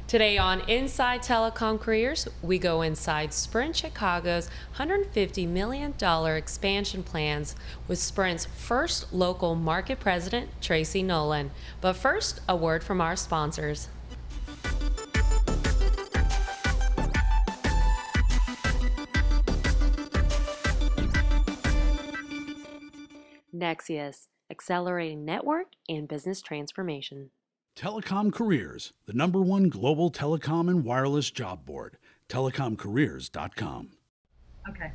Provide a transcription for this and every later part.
Today on Inside Telecom Careers, we go inside Sprint Chicago's $150 million expansion plans with Sprint's first local market president, Tracy Nolan. But first, a word from our sponsors. Nexius, accelerating network and business transformation. Telecom Careers, the #1 global telecom and wireless job board. telecomcareers.com. Okay.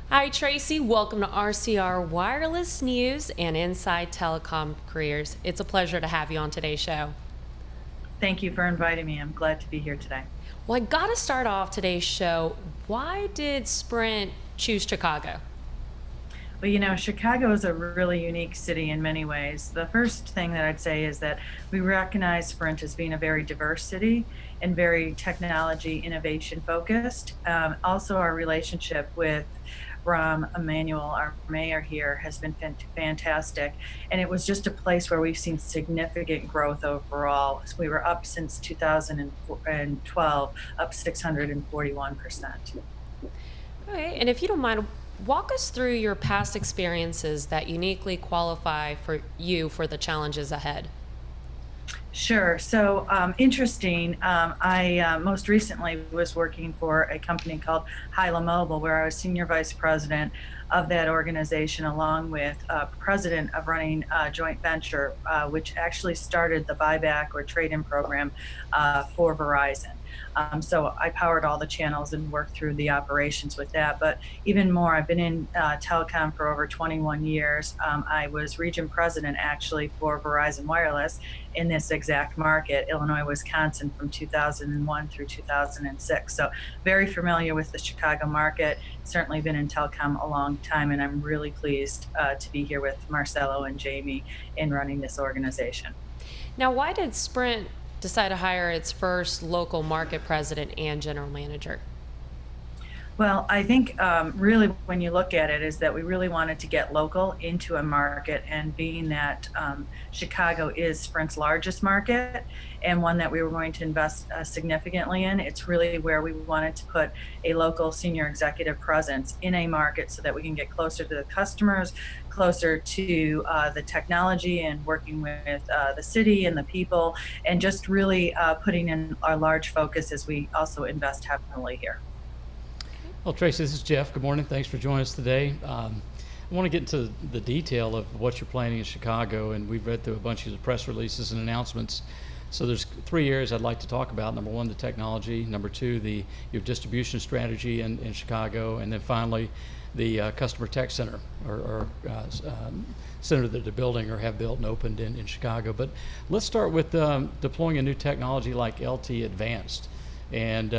Hi, Tracy. Welcome to RCR Wireless News and Inside Telecom Careers. It's a pleasure to have you on today's show. Thank you for inviting me. I'm glad to be here today. Well, I got to start off today's show. Why did Sprint choose Chicago? Well, Chicago is a really unique city in many ways. The first thing that I'd say is that we recognize Sprint as being a very diverse city and very technology innovation focused. Also, our relationship with Rahm Emanuel, our mayor here, has been fantastic. And it was just a place where we've seen significant growth overall. So we were up since 2012, up 641%. Okay, and if you don't mind, walk us through your past experiences that uniquely qualify for you for the challenges ahead. Sure. So interesting. I most recently was working for a company called Hyla Mobile, where I was senior vice president of that organization, along with president of running a joint venture, which actually started the buyback or trade-in program for Verizon. So I powered all the channels and worked through the operations with that. But even more, I've been in telecom for over 21 years. I was region president actually for Verizon Wireless in this exact market, Illinois, Wisconsin, from 2001 through 2006. So very familiar with the Chicago market, certainly been in telecom a long time, and I'm really pleased to be here with Marcelo and Jamie in running this organization. Now, why did Sprint decide to hire its first local market president and general manager? Well, I think really when you look at it is that we really wanted to get local into a market, and being that Chicago is Sprint's largest market and one that we were going to invest significantly in, it's really where we wanted to put a local senior executive presence in a market so that we can get closer to the customers, closer to the technology, and working with the city and the people, and just really putting in our large focus as we also invest heavily here. Well, Tracy, this is Jeff. Good morning. Thanks for joining us today. I want to get into the detail of what you're planning in Chicago, and we've read through a bunch of the press releases and announcements. So there's 3 areas I'd like to talk about. Number one, the technology. Number two, your distribution strategy in Chicago. And then finally, the customer tech center or center that they're building or have built and opened in Chicago. But let's start with deploying a new technology like LTE Advanced. And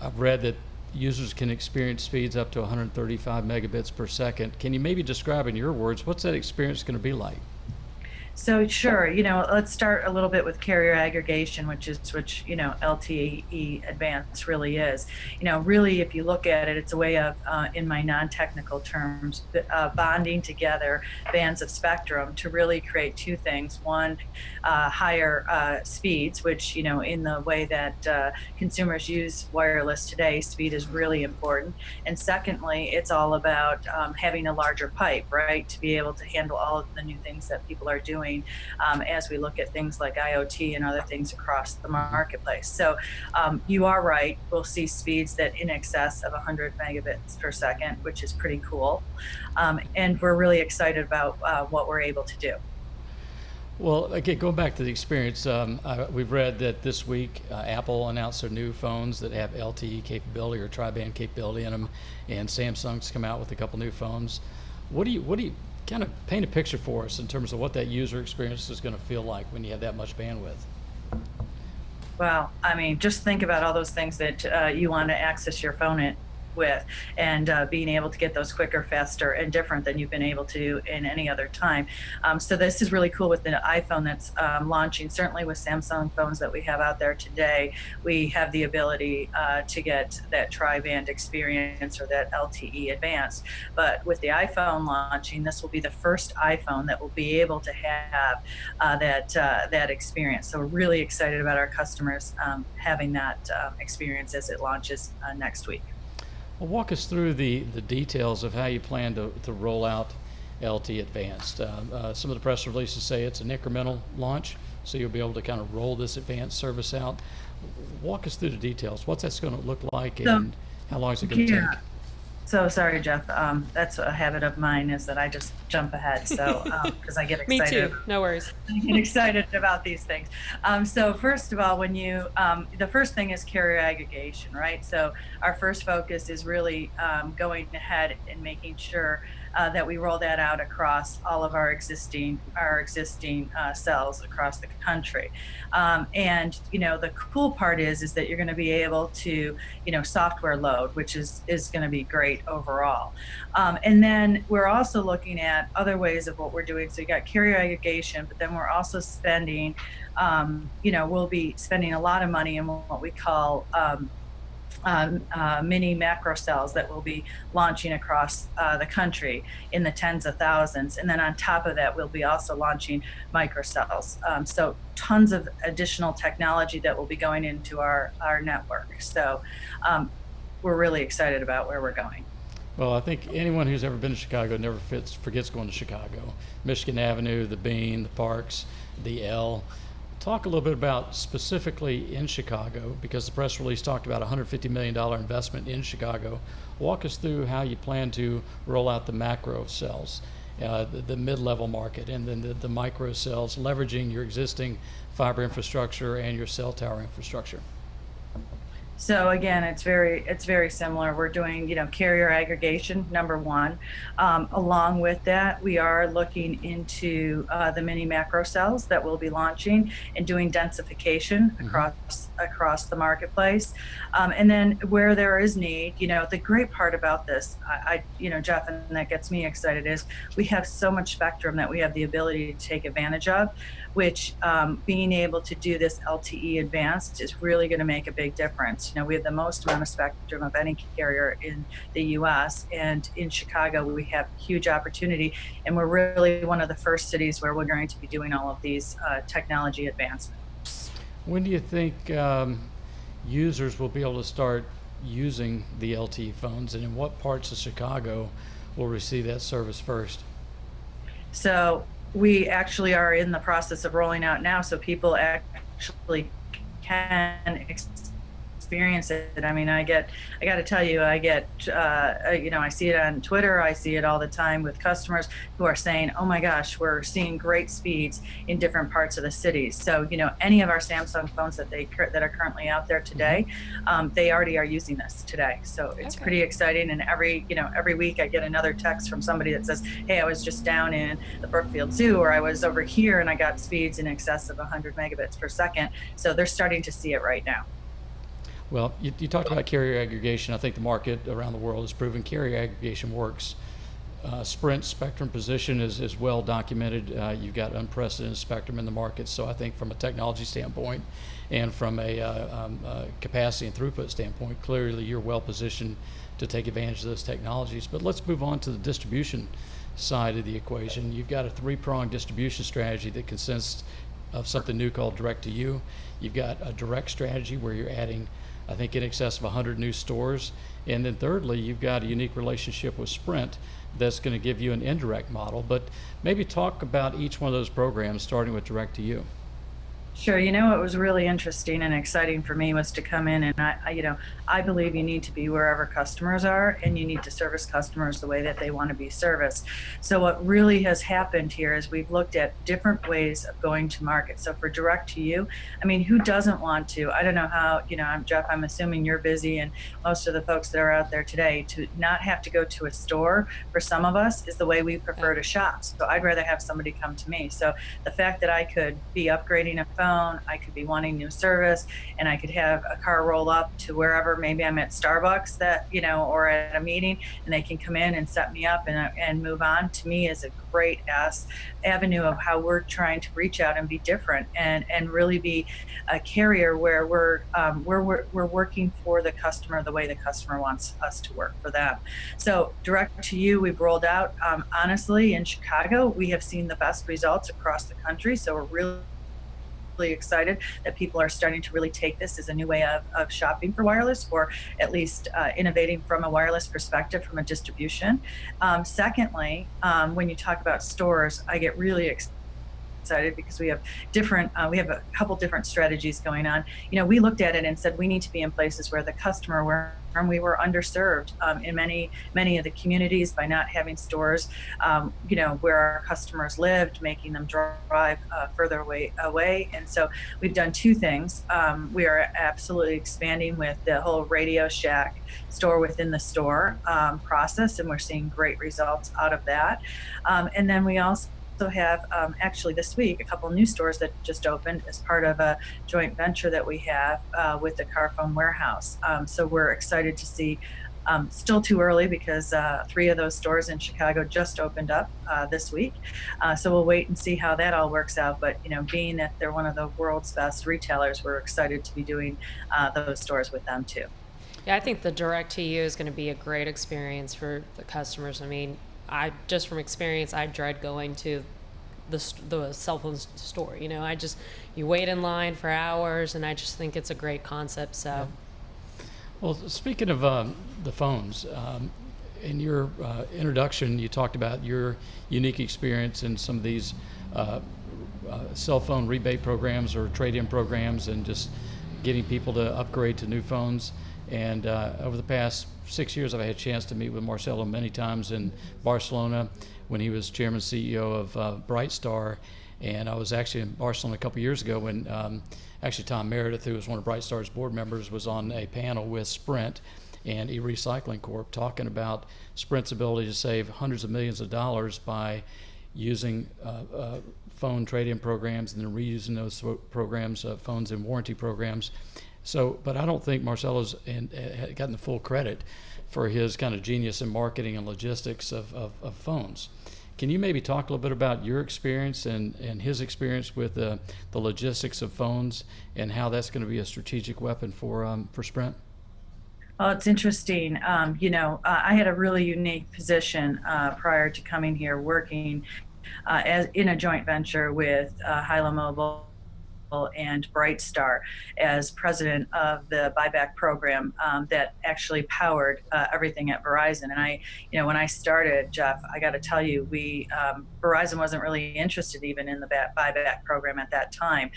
I've read that users can experience speeds up to 135 megabits per second. Can you maybe describe in your words, what's that experience going to be like? So sure, let's start a little bit with carrier aggregation, which LTE Advanced really is. Really, if you look at it, it's a way of, in my non-technical terms, bonding together bands of spectrum to really create two things. One, higher speeds, which, in the way that consumers use wireless today, speed is really important. And secondly, it's all about having a larger pipe, right, to be able to handle all of the new things that people are doing as we look at things like IoT and other things across the marketplace. So you are right, we'll see speeds that in excess of 100 megabits per second, which is pretty cool. And we're really excited about what we're able to do. Well, again, going back to the experience, we've read that this week Apple announced their new phones that have LTE capability or tri-band capability in them, and Samsung's come out with a couple new phones. What do you kind of paint a picture for us in terms of what that user experience is going to feel like when you have that much bandwidth? Well, I mean, just think about all those things that you want to access your phone with, and being able to get those quicker, faster, and different than you've been able to in any other time. So this is really cool with the iPhone that's launching. Certainly with Samsung phones that we have out there today, we have the ability to get that tri-band experience or that LTE Advanced. But with the iPhone launching, this will be the first iPhone that will be able to have that experience. So we're really excited about our customers having that experience as it launches next week. Well, walk us through the details of how you plan to roll out LTE Advanced. Some of the press releases say it's an incremental launch, so you'll be able to kind of roll this advanced service out. Walk us through the details. What's that's going to look like, and how long is it going to take? So sorry, Jeff. That's a habit of mine, is that I just jump ahead. So because I get Me excited. too. No worries. I get excited about these things. So first of all, when you the first thing is carrier aggregation, right? So our first focus is really going ahead and making sure that we roll that out across all of our existing cells across the country. And the cool part is that you're going to be able to software load, which is going to be great overall. And then we're also looking at other ways of what we're doing. So you got carrier aggregation, but then we're also spending we'll be spending a lot of money in what we call mini macro cells that will be launching across the country in the tens of thousands. And then on top of that, we'll be also launching microcells. So tons of additional technology that will be going into our network. So we're really excited about where we're going. Well, I think anyone who's ever been to Chicago never forgets going to Chicago. Michigan Avenue, the Bean, the Parks, the L. Talk a little bit about specifically in Chicago, because the press release talked about a $150 million investment in Chicago. Walk us through how you plan to roll out the macro cells, the mid-level market, and then the micro cells, leveraging your existing fiber infrastructure and your cell tower infrastructure. So again, it's very similar. We're doing, carrier aggregation, number one. Along with that, we are looking into the mini macro cells that we'll be launching and doing densification across the marketplace. And then where there is need, the great part about this, Jeff, and that gets me excited, is we have so much spectrum that we have the ability to take advantage of, which being able to do this LTE Advanced is really going to make a big difference. We have the most amount of spectrum of any carrier in the U.S., and in Chicago we have huge opportunity, and we're really one of the first cities where we're going to be doing all of these technology advancements. When do you think users will be able to start using the LTE phones, and in what parts of Chicago will receive that service first? So we actually are in the process of rolling out now, so people actually can experience it. I mean, I got to tell you, I see it on Twitter. I see it all the time with customers who are saying, oh my gosh, we're seeing great speeds in different parts of the cities. So, any of our Samsung phones that are currently out there today, they already are using this today. So it's pretty exciting. And every week I get another text from somebody that says, hey, I was just down in the Brookfield Zoo, or I was over here and I got speeds in excess of 100 megabits per second. So they're starting to see it right now. Well, you talked about carrier aggregation. I think the market around the world has proven carrier aggregation works. Sprint's spectrum position is well documented. You've got unprecedented spectrum in the market. So I think from a technology standpoint and from a capacity and throughput standpoint, clearly you're well positioned to take advantage of those technologies. But let's move on to the distribution side of the equation. You've got a three-pronged distribution strategy that consists of something new called Direct to You. You've got a direct strategy where you're adding, I think, in excess of 100 new stores. And then thirdly, you've got a unique relationship with Sprint that's going to give you an indirect model. But maybe talk about each one of those programs, starting with Direct to You. Sure. What was really interesting and exciting for me was to come in, and I believe you need to be wherever customers are, and you need to service customers the way that they want to be serviced. So what really has happened here is we've looked at different ways of going to market. So for Direct to You, I mean, who doesn't want to? I don't know how, Jeff, I'm assuming you're busy, and most of the folks that are out there today, to not have to go to a store for some of us is the way we prefer to shop. So I'd rather have somebody come to me. So the fact that I could be upgrading a phone phone, I could be wanting new service, and I could have a car roll up to wherever, maybe I'm at Starbucks or at a meeting, and they can come in and set me up and move on. To me is a great avenue of how we're trying to reach out and be different and really be a carrier where we're working for the customer the way the customer wants us to work for them. So direct to you, we've rolled out, honestly, in Chicago, we have seen the best results across the country. So we're really excited that people are starting to really take this as a new way of shopping for wireless, or at least innovating from a wireless perspective from a distribution. Secondly, when you talk about stores, I get really excited because we have a couple different strategies going on. We looked at it and said we need to be in places where the customer we were underserved in many of the communities by not having stores, where our customers lived, making them drive further away. And so we've done two things. We are absolutely expanding with the whole Radio Shack store within the store process, and we're seeing great results out of that. And then we also have actually this week a couple new stores that just opened as part of a joint venture that we have with the Carphone Warehouse. So we're excited to see. Still too early because 3 of those stores in Chicago just opened up this week. So we'll wait and see how that all works out. But being that they're one of the world's best retailers, we're excited to be doing those stores with them too. Yeah, I think the direct to you is going to be a great experience for the customers. I mean, just from experience, I dread going to the cell phone store. You wait in line for hours, and I just think it's a great concept. So, yeah. Well, speaking of the phones, in your introduction, you talked about your unique experience in some of these cell phone rebate programs or trade-in programs, and just getting people to upgrade to new phones. And over the past 6 years, I've had a chance to meet with Marcelo many times in Barcelona when he was chairman CEO of Brightstar. And I was actually in Barcelona a couple years ago when actually Tom Meredith, who was one of Brightstar's board members, was on a panel with Sprint and eRecycling Corp talking about Sprint's ability to save hundreds of millions of dollars by using phone trade-in programs and then reusing those programs, phones and warranty programs. So, but I don't think Marcelo's gotten the full credit for his kind of genius in marketing and logistics of phones. Can you maybe talk a little bit about your experience and his experience with the logistics of phones and how that's going to be a strategic weapon for Sprint? Well, it's interesting. I had a really unique position prior to coming here, working in a joint venture with Hyla Mobile and Brightstar as president of the buyback program that actually powered everything at Verizon. And when I started, Jeff, I got to tell you, Verizon wasn't really interested even in the buyback program at that time.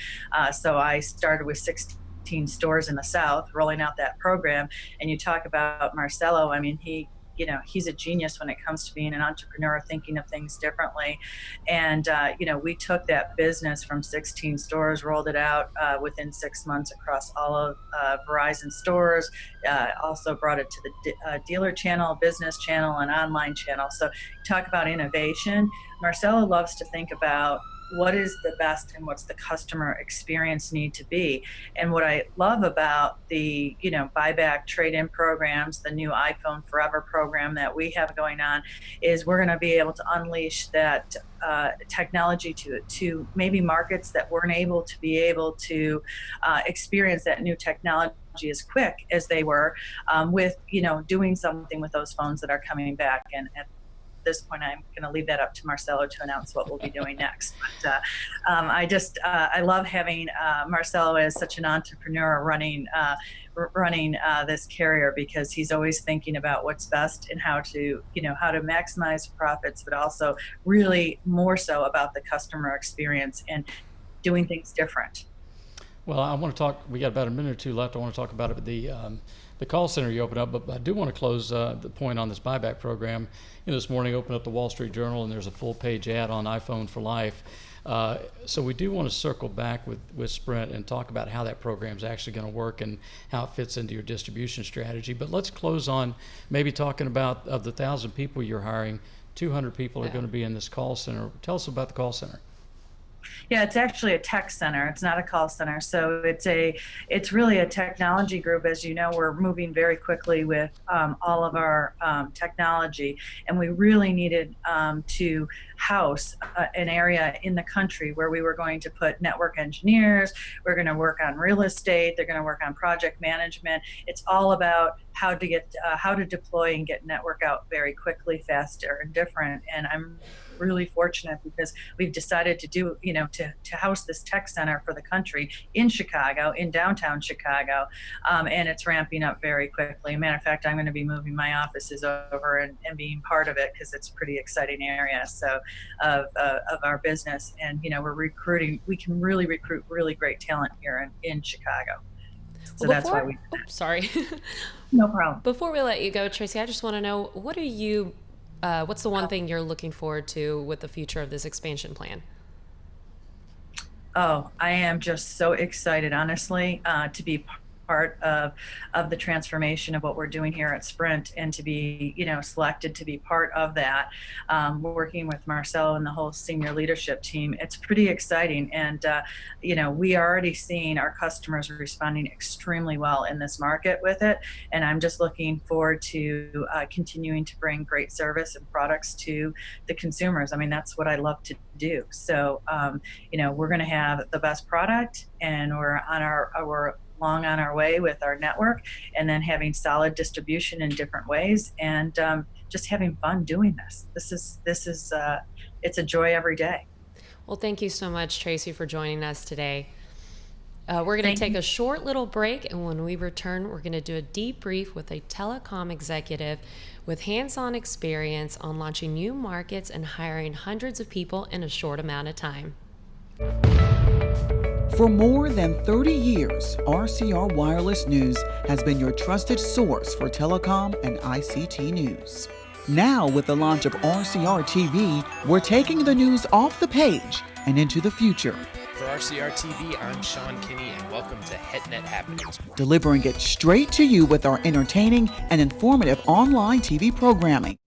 So I started with 16 stores in the South, rolling out that program. And you talk about Marcelo, I mean, he's a genius when it comes to being an entrepreneur, thinking of things differently. And, we took that business from 16 stores, rolled it out within 6 months across all of Verizon stores, also brought it to the dealer channel, business channel, and online channel. So talk about innovation. Marcelo loves to think about what is the best and what's the customer experience need to be. And what I love about the, buyback trade-in programs, the new iPhone Forever program that we have going on, is we're going to be able to unleash that technology to maybe markets that weren't able to experience that new technology as quick as they were with, doing something with those phones that are coming back. And at this point, I'm going to leave that up to Marcelo to announce what we'll be doing next. But I love having Marcelo as such an entrepreneur running this carrier, because he's always thinking about what's best and how to maximize profits, but also really more so about the customer experience and doing things different. Well, I want to talk. We got about a minute or two left. I want to talk about it, the call center you opened up, but I do want to close the point on this buyback program. This morning I opened up the Wall Street Journal, and there's a full-page ad on iPhone for Life. So we do want to circle back with Sprint and talk about how that program is actually going to work and how it fits into your distribution strategy. But let's close on maybe talking about, of the 1,000 people you're hiring, 200 people are going to be in this call center. Tell us about the call center. Yeah, it's actually a tech center. It's not a call center. So it's really a technology group. As you know, we're moving very quickly with all of our technology, and we really needed to house an area in the country where we were going to put network engineers. We're going to work on real estate. They're going to work on project management. It's all about how to deploy and get network out very quickly, faster, and different. And I'm really fortunate because we've decided to do, to house this tech center for the country in Chicago, in downtown Chicago, and it's ramping up very quickly. Matter of fact, I'm going to be moving my offices over and being part of it because it's a pretty exciting area. So of our business, and we're recruiting. We can really recruit really great talent here in Chicago. So that's why we. Sorry. No problem. Before we let you go, Tracy, I just want to know, what's the one thing you're looking forward to with the future of this expansion plan? Oh, I am just so excited, honestly, to be part of the transformation of what we're doing here at Sprint, and to be, selected to be part of that. Working with Marcelo and the whole senior leadership team, it's pretty exciting. And, we are already seeing our customers responding extremely well in this market with it. And I'm just looking forward to continuing to bring great service and products to the consumers. I mean, that's what I love to do. So, we're going to have the best product, and we're long on our way with our network, and then having solid distribution in different ways, and just having fun doing this. This is it's a joy every day. Well, thank you so much, Tracy, for joining us today. We're going to take a short little break, and when we return, we're going to do a debrief with a telecom executive with hands-on experience on launching new markets and hiring hundreds of people in a short amount of time. For more than 30 years, RCR Wireless News has been your trusted source for telecom and ICT news. Now, with the launch of RCR TV, we're taking the news off the page and into the future. For RCR TV, I'm Sean Kinney, and welcome to HetNet Happenings. Delivering it straight to you with our entertaining and informative online TV programming.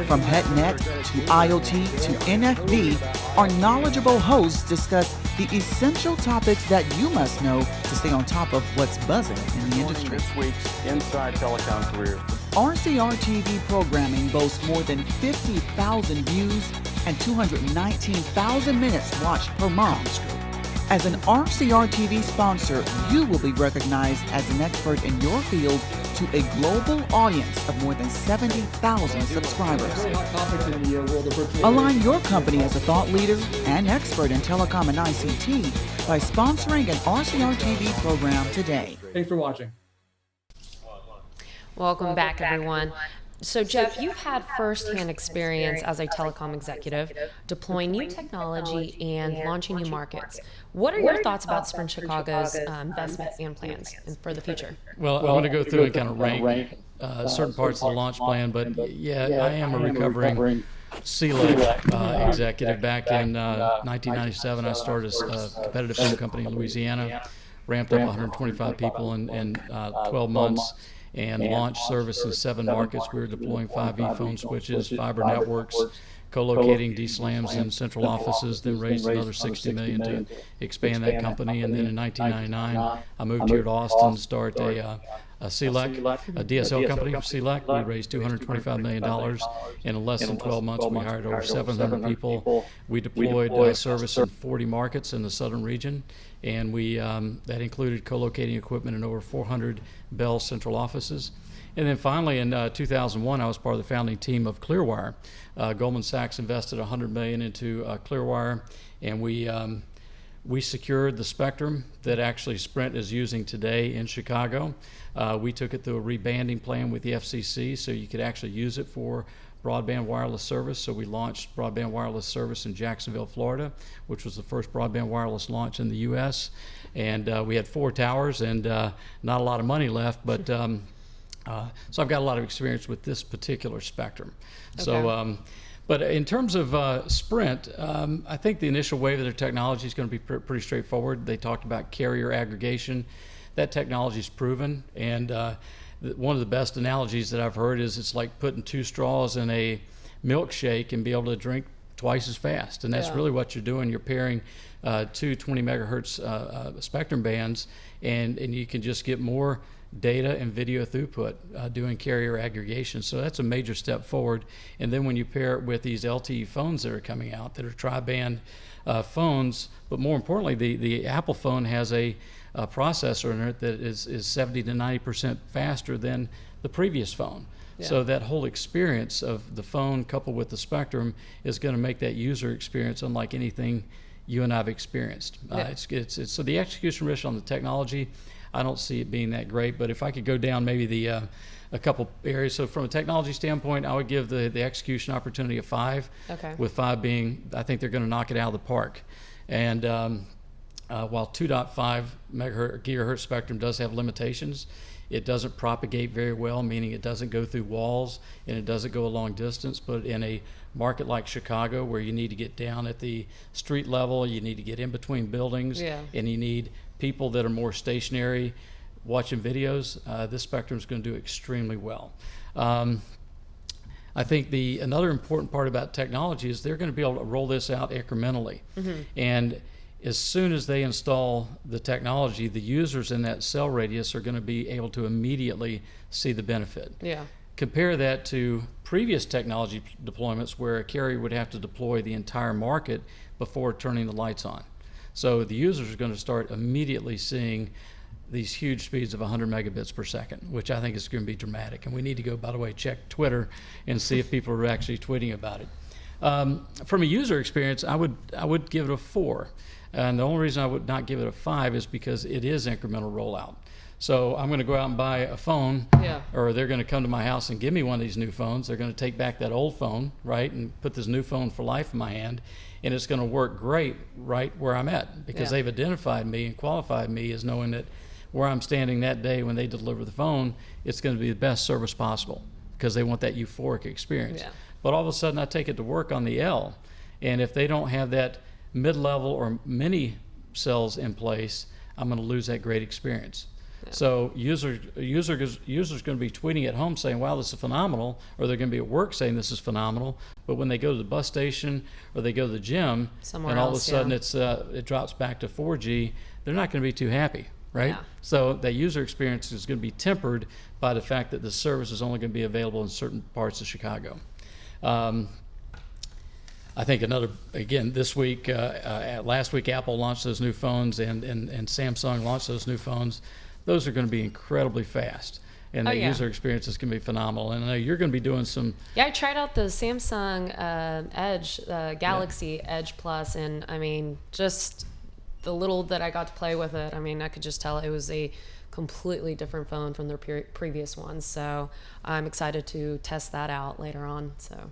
From HetNet to IoT to NFB, our knowledgeable hosts discuss the essential topics that you must know to stay on top of what's buzzing in the industry. This week's Inside Telecom Careers. RCR TV programming boasts more than 50,000 views and 219,000 minutes watched per month. As an RCR TV sponsor, you will be recognized as an expert in your field to a global audience of more than 70,000 subscribers. Align your company as a thought leader and expert in telecom and ICT by sponsoring an RCR TV program today. Thanks for watching. Welcome back, everyone. So, Jeff, you've had firsthand experience as a telecom executive deploying new technology and launching new markets. What are your thoughts about Sprint Chicago's investment and plans for the future? Well, I want to go through and kind of rank certain parts of the launch plan, but yeah, I am a recovering CLEC executive. Back in 1997, I started a competitive phone company in Louisiana, ramped up 125 people in 12 months, and launched service in 7 markets. We were deploying 5G phone switches, fiber networks, co-locating DSLAMs in central offices, then raised another $60 million to expand that company. And then in 1999, I moved here to Austin to start a CLEC, a DSL company, CLEC. We raised $225 million. In less than 12 months, we hired over 700 people. We deployed service in 40 markets in the southern region, and we that included co-locating equipment in over 400 Bell central offices. And then finally, in 2001, I was part of the founding team of Clearwire. Goldman Sachs invested $100 million into Clearwire, and we secured the spectrum that actually Sprint is using today in Chicago. We took it through a rebanding plan with the FCC so you could actually use it for broadband wireless service. So we launched broadband wireless service in Jacksonville, Florida, which was the first broadband wireless launch in the U.S. And we had 4 towers and not a lot of money left, but so I've got a lot of experience with this particular spectrum. Okay. So, but in terms of Sprint, I think the initial wave of their technology is going to be pretty straightforward. They talked about carrier aggregation. That technology is proven, and one of the best analogies that I've heard is it's like putting 2 straws in a milkshake and be able to drink twice as fast. And that's Yeah. really what you're doing. You're pairing two 20 megahertz spectrum bands, and you can just get more data and video throughput doing carrier aggregation. So that's a major step forward. And then when you pair it with these LTE phones that are coming out that are tri-band phones, but more importantly, the Apple phone has a processor in it that is 70 to 90% faster than the previous phone. Yeah. So that whole experience of the phone coupled with the spectrum is going to make that user experience unlike anything you and I've experienced. Yeah. It's so the execution risk on the technology, I don't see it being that great. But if I could go down maybe a couple areas. So from a technology standpoint, I would give the execution opportunity a 5. Okay. With 5 being, I think they're going to knock it out of the park. And while 2.5 gigahertz spectrum does have limitations, it doesn't propagate very well, meaning it doesn't go through walls and it doesn't go a long distance. But in a market like Chicago, where you need to get down at the street level, you need to get in between buildings, Yeah. and you need people that are more stationary watching videos, this spectrum is going to do extremely well. I think another important part about technology is they're going to be able to roll this out incrementally. And as soon as they install the technology, the users in that cell radius are going to be able to immediately see the benefit. Yeah. Compare that to previous technology deployments where a carrier would have to deploy the entire market before turning the lights on. So the users are going to start immediately seeing these huge speeds of 100 megabits per second, which I think is going to be dramatic. And we need to go, by the way, check Twitter and see if people are actually tweeting about it. From a user experience, I would give it a 4. And the only reason I would not give it a 5 is because it is incremental rollout. So I'm going to go out and buy a phone, Yeah. or they're going to come to my house and give me one of these new phones. They're going to take back that old phone, right, and put this new phone for life in my hand, and it's going to work great right where I'm at because Yeah. they've identified me and qualified me as knowing that where I'm standing that day when they deliver the phone, it's going to be the best service possible because they want that euphoric experience. Yeah. But all of a sudden, I take it to work on the L, and if they don't have that mid-level or mini cells in place, I'm going to lose that great experience. So users going to be tweeting at home saying, wow, this is phenomenal, or they're going to be at work saying this is phenomenal, but when they go to the bus station or they go to the gym, Somewhere and all else, of a sudden yeah. it drops back to 4G, they're not going to be too happy, right? Yeah. So that user experience is going to be tempered by the fact that the service is only going to be available in certain parts of Chicago. I think this week, last week Apple launched those new phones and Samsung launched those new phones. Those are going to be incredibly fast. And Oh, the yeah. user experience is going to be phenomenal. And I know you're going to be doing some, Yeah, I tried out the Samsung Edge, Galaxy Edge Plus, and I mean, just the little that I got to play with it, I mean, I could just tell it was a completely different phone from their previous ones. So I'm excited to test that out later on. So.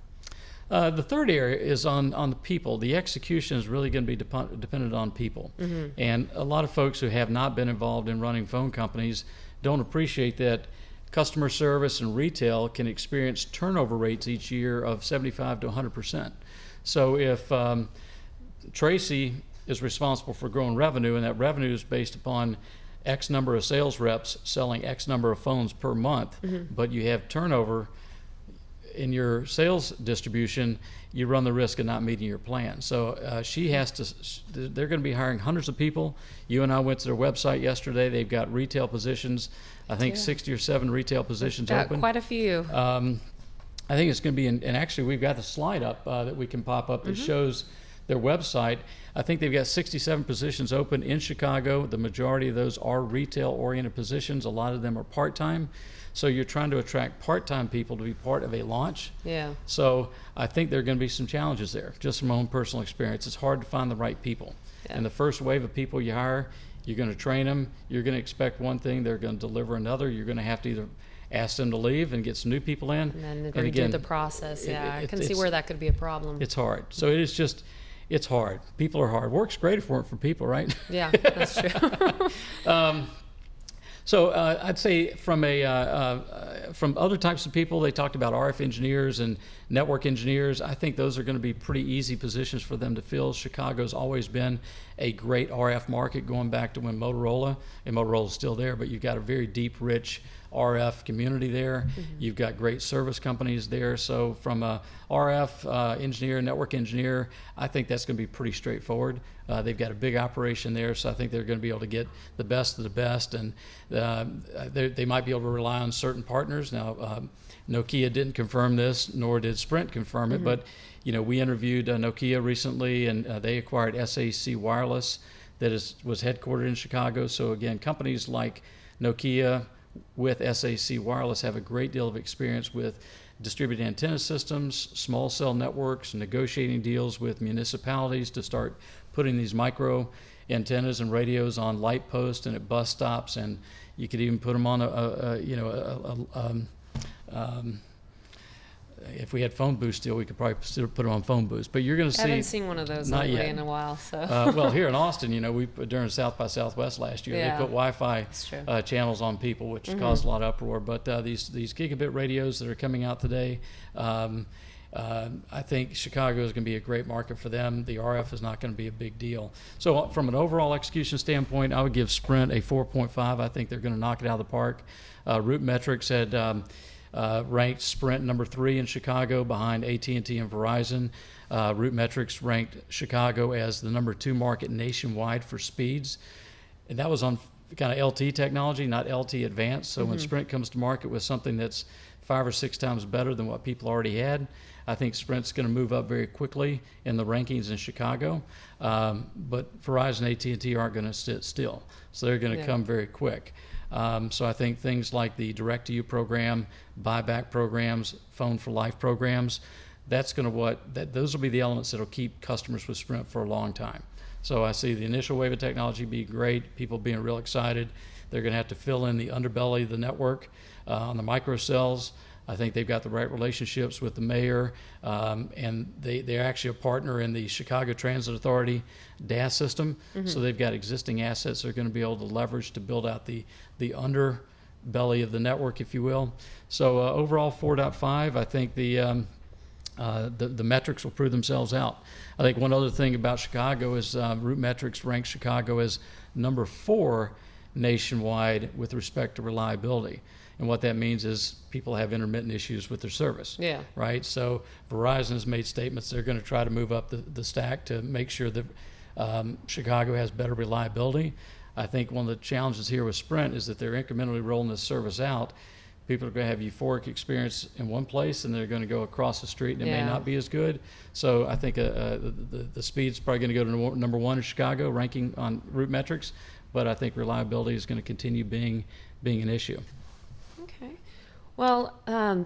the third area is on the people. The execution is really going to be dependent on people. And a lot of folks who have not been involved in running phone companies don't appreciate that customer service and retail can experience turnover rates each year of 75 to 100%. So if Tracy is responsible for growing revenue, and that revenue is based upon X number of sales reps selling X number of phones per month, but you have turnover in your sales distribution, you run the risk of not meeting your plan. So she has to, they're going to be hiring hundreds of people. You and I went to their website yesterday. They've got retail positions, I think 60 or 7 retail positions Got open. quite a few. I think it's going to be, and actually we've got the slide up that we can pop up that shows their website. I think they've got 67 positions open in Chicago. The majority of those are retail-oriented positions. A lot of them are part-time. So you're trying to attract part-time people to be part of a launch. Yeah. So I think there are going to be some challenges there, just from my own personal experience. It's hard to find the right people. Yeah. And the first wave of people you hire, you're going to train them. You're going to expect one thing. They're going to deliver another. You're going to have to either ask them to leave and get some new people in. And then And again, redo the process. Yeah, I can see it's- where that could be a problem. It's hard. So it is just, it's hard. People are hard. Work's great if it weren't for people, right? Yeah, that's true. So I'd say from other types of people, they talked about RF engineers and network engineers. I think those are going to be pretty easy positions for them to fill. Chicago's always been a great RF market going back to when Motorola, and Motorola's still there, but you've got a very deep, rich RF community there. You've got great service companies there. So from a RF engineer, network engineer, I think that's going to be pretty straightforward. They've got a big operation there, so I think they're going to be able to get the best of the best, and they might be able to rely on certain partners. Now, Nokia didn't confirm this, nor did Sprint confirm it, but we interviewed Nokia recently, and they acquired SAC Wireless that was headquartered in Chicago. So again, companies like Nokia with SAC Wireless have a great deal of experience with distributed antenna systems, small cell networks, negotiating deals with municipalities to start putting these micro antennas and radios on light posts and at bus stops, and you could even put them on if we had phone booths still, we could probably still put them on phone booths. But you're going to see. I haven't seen one of those not lately yet. in a while. So. Well, here in Austin, we during South by Southwest last year, Yeah. they put Wi-Fi That's true. channels on people, which caused a lot of uproar. But these gigabit radios that are coming out today, I think Chicago is going to be a great market for them. The RF is not going to be a big deal. So from an overall execution standpoint, I would give Sprint a 4.5. I think they're going to knock it out of the park. RootMetrics had ranked Sprint number 3 in Chicago behind AT&T and Verizon. RootMetrics ranked Chicago as the number 2 market nationwide for speeds. And that was on kind of LT technology, not LT advanced. So when Sprint comes to market with something that's 5 or 6 times better than what people already had, I think Sprint's going to move up very quickly in the rankings in Chicago. But Verizon and AT&T aren't going to sit still. So they're going to come very quick. So I think things like the Direct-to-You program, buyback programs, Phone for Life programs, those will be the elements that will keep customers with Sprint for a long time. So I see the initial wave of technology be great, people being real excited. They're going to have to fill in the underbelly of the network on the microcells. I think they've got the right relationships with the mayor, and they're actually a partner in the Chicago Transit Authority DAS system. So they've got existing assets they're going to be able to leverage to build out the underbelly of the network, if you will. So overall 4.5, I think the metrics will prove themselves out. I think one other thing about Chicago is RootMetrics ranks Chicago as number 4 nationwide with respect to reliability. And what that means is people have intermittent issues with their service. Yeah. Right? So Verizon has made statements they're going to try to move up the stack to make sure that Chicago has better reliability. I think one of the challenges here with Sprint is that they're incrementally rolling this service out. People are going to have euphoric experience in one place, and they're going to go across the street, and it may not be as good. So I think the speed's probably going to go to number 1 in Chicago, ranking on RootMetrics, but I think reliability is going to continue being an issue. Okay. Well,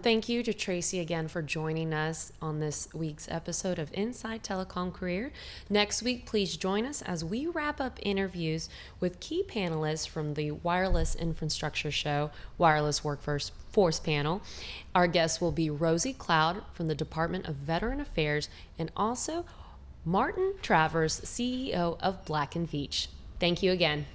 thank you to Tracy again for joining us on this week's episode of Inside Telecom Career. Next week, please join us as we wrap up interviews with key panelists from the Wireless Infrastructure Show Wireless Workforce Panel. Our guests will be Rosie Cloud from the Department of Veteran Affairs and also Martin Travers, CEO of Black & Veatch. Thank you again.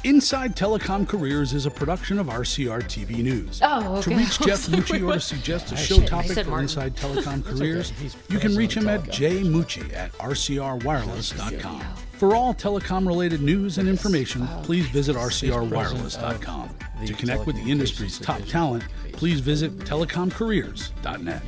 Inside Telecom Careers is a production of RCR TV News. Oh, okay. To reach Jeff Mucci or to suggest a show Shit, I topic said for Martin. Inside Telecom Careers, He's you can reach him at president of jmucci at rcrwireless.com. For all telecom-related news and information, please visit rcrwireless.com. To connect with the industry's top talent, please visit telecomcareers.net.